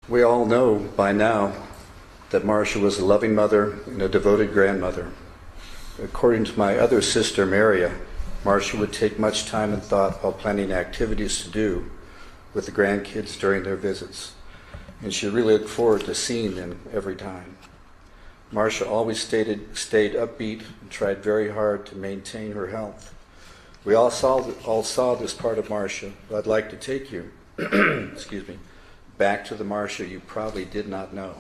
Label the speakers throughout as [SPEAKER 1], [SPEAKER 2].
[SPEAKER 1] We all know by now that Marsha was a loving mother and a devoted grandmother. According to my other sister, Maria, Marsha would take much time and thought while planning activities to do with the grandkids during their visits, and she really looked forward to seeing them every time. Marsha always stayed upbeat and tried very hard to maintain her health. We all saw this part of Marsha, but I'd like to take you, excuse me, back to the Marsha you probably did not know.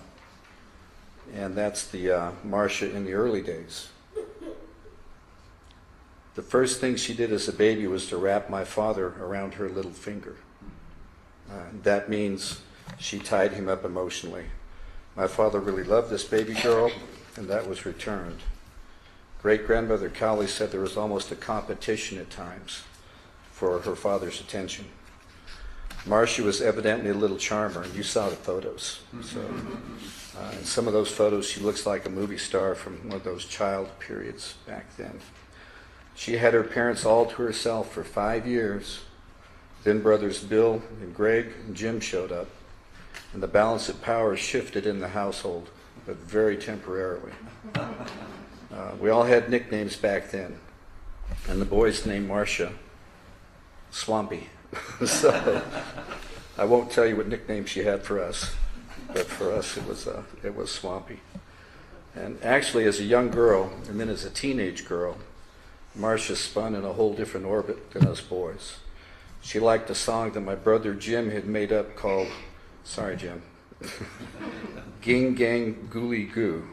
[SPEAKER 1] And that's the Marsha in the early days. The first thing she did as a baby was to wrap my father around her little finger. That means she tied him up emotionally. My father really loved this baby girl, and that was returned. Great-grandmother Cowley said there was almost a competition at times for her father's attention. Marsha was evidently a little charmer, and you saw the photos. So, in some of those photos, she looks like a movie star from one of those child periods back then. She had her parents all to herself for 5 years. Then brothers Bill and Greg and Jim showed up, and the balance of power shifted in the household, but very temporarily. We all had nicknames back then, and the boys named Marsha Swampy. So I won't tell you what nickname she had for us, but for us it was Swampy. And actually, as a young girl, and then as a teenage girl, Marsha spun in a whole different orbit than us boys. She liked a song that my brother Jim had made up called, sorry Jim, Ging Gang Gooly Goo.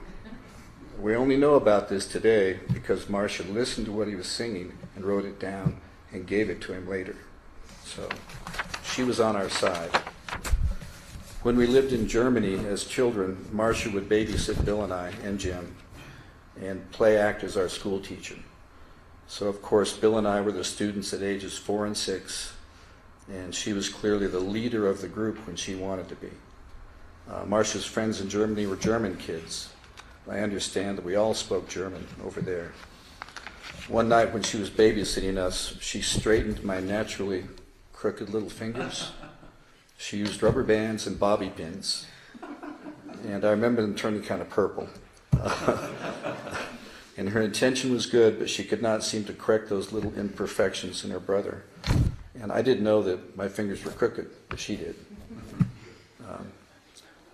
[SPEAKER 1] We only know about this today because Marsha listened to what he was singing and wrote it down and gave it to him later. So she was on our side. When we lived in Germany as children, Marsha would babysit Bill and I and Jim and play act as our school teacher. So of course Bill and I were the students at ages 4 and 6, and she was clearly the leader of the group when she wanted to be. Marsha's friends in Germany were German kids. I understand that we all spoke German over there. One night when she was babysitting us, she straightened my naturally crooked little fingers. She used rubber bands and bobby pins, and I remember them turning kind of purple. And her intention was good, but she could not seem to correct those little imperfections in her brother. And I didn't know that my fingers were crooked, but she did.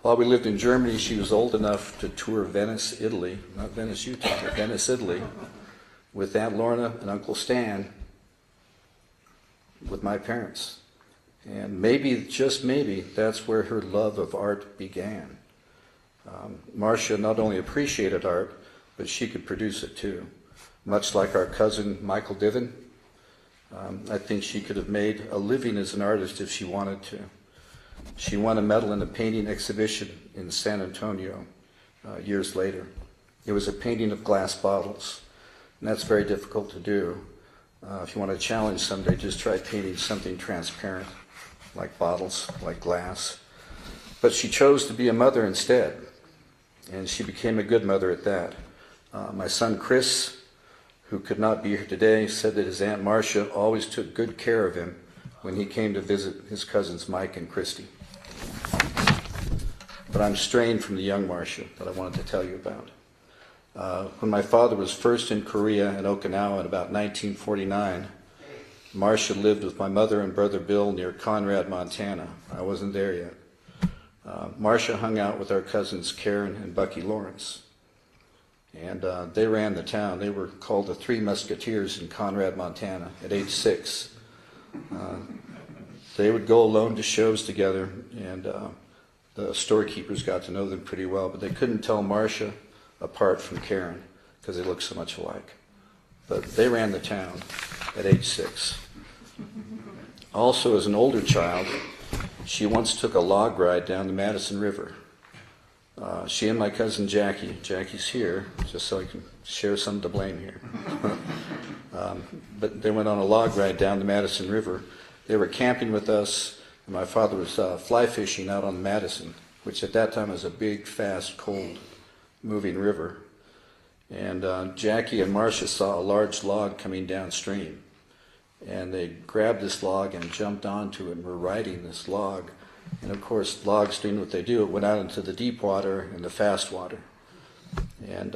[SPEAKER 1] While we lived in Germany, she was old enough to tour Venice, Italy, not Venice, Utah, but Venice, Italy, with Aunt Lorna and Uncle Stan, with my parents. And maybe, just maybe, that's where her love of art began. Marsha not only appreciated art, but she could produce it too. Much like our cousin Michael Diven, I think she could have made a living as an artist if she wanted to. She won a medal in a painting exhibition in San Antonio years later. It was a painting of glass bottles, and that's very difficult to do. If you want to challenge someday, just try painting something transparent, like bottles, like glass. But she chose to be a mother instead, and she became a good mother at that. My son Chris, who could not be here today, said that his Aunt Marsha always took good care of him when he came to visit his cousins Mike and Christy. But I'm straying from the young Marsha that I wanted to tell you about. When my father was first in Korea and Okinawa in about 1949, Marsha lived with my mother and brother Bill near Conrad, Montana. I wasn't there yet. Marsha hung out with our cousins Karen and Bucky Lawrence. And they ran the town. They were called the Three Musketeers in Conrad, Montana at age 6. They would go alone to shows together, and the storekeepers got to know them pretty well, but they couldn't tell Marsha apart from Karen because they looked so much alike. But they ran the town at age 6. Also, as an older child, she once took a log ride down the Madison River. She and my cousin Jackie's here, just so I can share some of the blame here. But they went on a log ride down the Madison River. They were camping with us, and my father was fly fishing out on the Madison, which at that time was a big, fast, cold moving river. And Jackie and Marsha saw a large log coming downstream. And they grabbed this log and jumped onto it and were riding this log And of course, logs doing what they do, it went out into the deep water and the fast water. And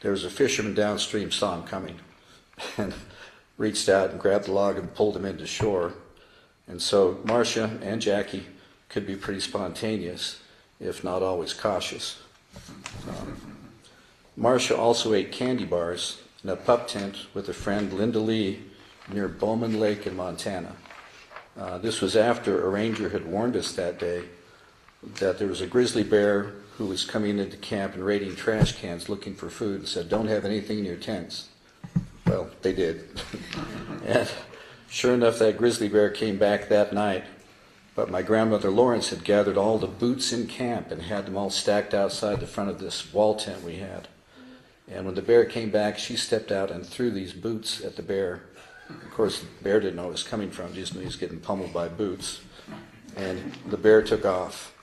[SPEAKER 1] there was a fisherman downstream, saw him coming, and reached out and grabbed the log and pulled him into shore. And so Marsha and Jackie could be pretty spontaneous, if not always cautious. Marsha also ate candy bars in a pup tent with a friend, Linda Lee, near Bowman Lake in Montana. This was after a ranger had warned us that day that there was a grizzly bear who was coming into camp and raiding trash cans looking for food and said, "Don't have anything in your tents." Well, they did. And sure enough, that grizzly bear came back that night. But my grandmother Lawrence had gathered all the boots in camp and had them all stacked outside the front of this wall tent we had. And when the bear came back, she stepped out and threw these boots at the bear. Of course, the bear didn't know it was coming from, just knew he was getting pummeled by boots. And the bear took off.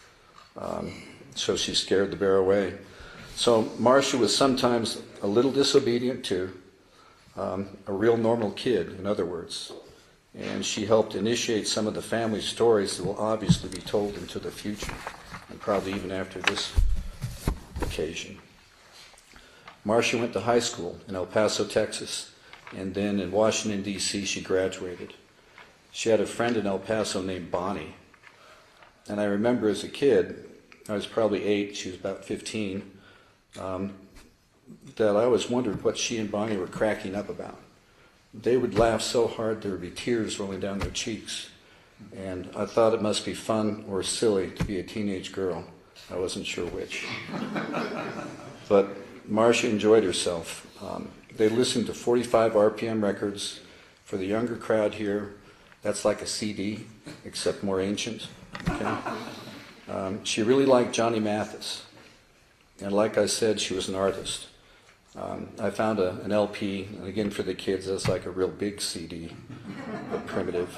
[SPEAKER 1] So she scared the bear away. So Marsha was sometimes a little disobedient too, a real normal kid, in other words. And she helped initiate some of the family stories that will obviously be told into the future, and probably even after this occasion. Marsha went to high school in El Paso, Texas, and then in Washington, D.C. she graduated. She had a friend in El Paso named Bonnie. And I remember as a kid, I was probably 8, she was about 15, that I always wondered what she and Bonnie were cracking up about. They would laugh so hard there would be tears rolling down their cheeks. And I thought it must be fun or silly to be a teenage girl. I wasn't sure which. But Marsha enjoyed herself. They listened to 45 RPM records. For the younger crowd here, that's like a CD, except more ancient. Okay? She really liked Johnny Mathis. And like I said, she was an artist. I found an LP, and again for the kids, that's like a real big CD, but primitive.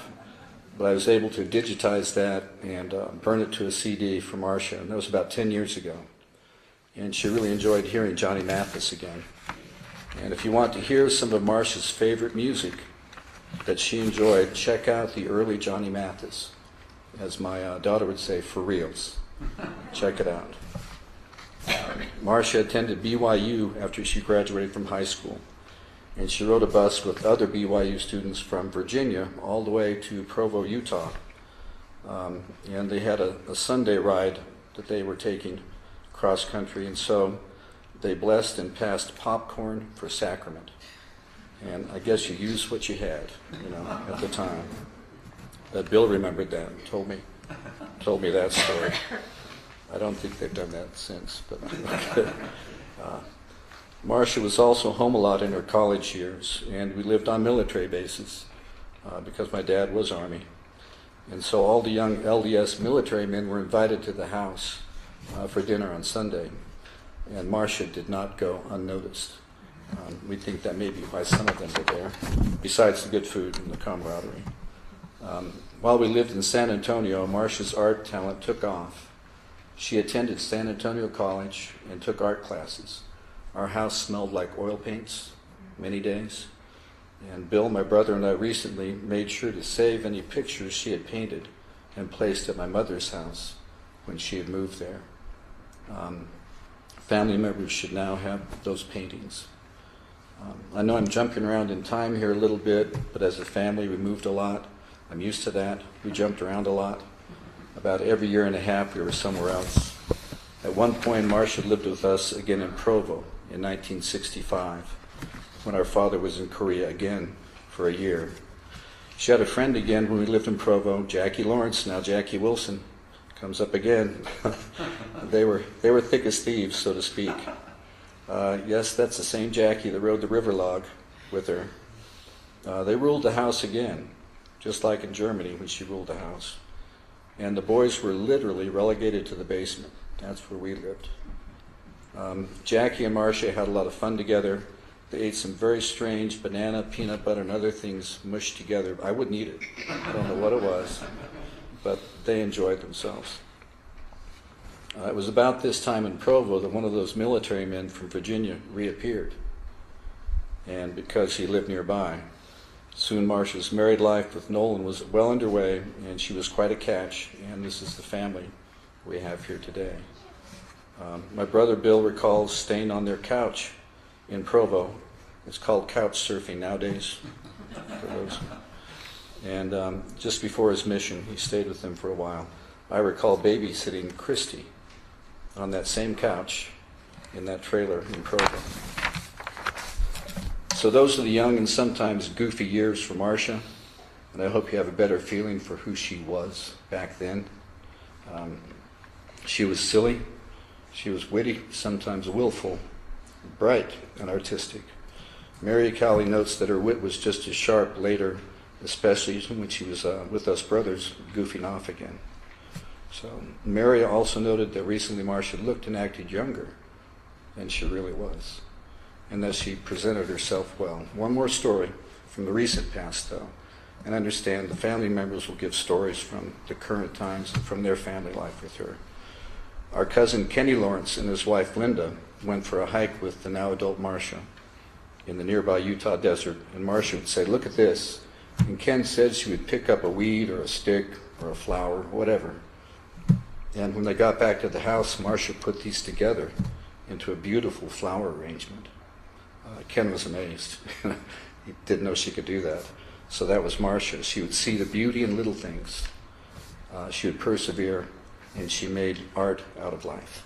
[SPEAKER 1] But I was able to digitize that and burn it to a CD for Marsha, and that was about 10 years ago. And she really enjoyed hearing Johnny Mathis again. And if you want to hear some of Marsha's favorite music that she enjoyed, check out the early Johnny Mathis. As my daughter would say, for reals. Check it out. Marsha attended BYU after she graduated from high school, and she rode a bus with other BYU students from Virginia all the way to Provo, Utah. And they had a Sunday ride that they were taking cross country, and so they blessed and passed popcorn for sacrament. And I guess you used what you had, at the time. But Bill remembered that and told me that story. I don't think they've done that since. But Marsha was also home a lot in her college years, and we lived on military bases because my dad was Army. And so all the young LDS military men were invited to the house for dinner on Sunday, and Marsha did not go unnoticed. We think that may be why some of them were there, besides the good food and the camaraderie. While we lived in San Antonio, Marsha's art talent took off. She attended San Antonio College and took art classes. Our house smelled like oil paints many days. And Bill, my brother, and I recently made sure to save any pictures she had painted and placed at my mother's house when she had moved there. Family members should now have those paintings. I know I'm jumping around in time here a little bit, but as a family we moved a lot. I'm used to that. We jumped around a lot. About every year and a half we were somewhere else. At one point Marsha lived with us again in Provo in 1965 when our father was in Korea again for a year. She had a friend again when we lived in Provo, Jackie Lawrence, now Jackie Wilson, comes up again. They were thick as thieves, so to speak. Yes, that's the same Jackie that rode the river log with her. They ruled the house again, just like in Germany when she ruled the house. And the boys were literally relegated to the basement. That's where we lived. Jackie and Marsha had a lot of fun together. They ate some very strange banana, peanut butter, and other things mushed together. I wouldn't eat it. I don't know what it was, but they enjoyed themselves. It was about this time in Provo that one of those military men from Virginia reappeared, and because he lived nearby. Soon Marsha's married life with Nolan was well underway, and she was quite a catch, and this is the family we have here today. My brother Bill recalls staying on their couch in Provo. It's called couch surfing nowadays. For those. And just before his mission, he stayed with them for a while. I recall babysitting Christy on that same couch in that trailer in Provo. So those are the young and sometimes goofy years for Marsha, and I hope you have a better feeling for who she was back then. She was silly, she was witty, sometimes willful, bright, and artistic. Mary Cowley notes that her wit was just as sharp later, especially when she was with us brothers, goofing off again. So Mary also noted that recently Marsha looked and acted younger than she really was, and that she presented herself well. One more story from the recent past, though, and understand the family members will give stories from the current times and from their family life with her. Our cousin Kenny Lawrence and his wife Linda went for a hike with the now adult Marsha in the nearby Utah desert, and Marsha would say, "Look at this." And Ken said she would pick up a weed or a stick or a flower, whatever. And when they got back to the house, Marsha put these together into a beautiful flower arrangement. Ken was amazed. He didn't know she could do that. So that was Marsha. She would see the beauty in little things. She would persevere, and she made art out of life.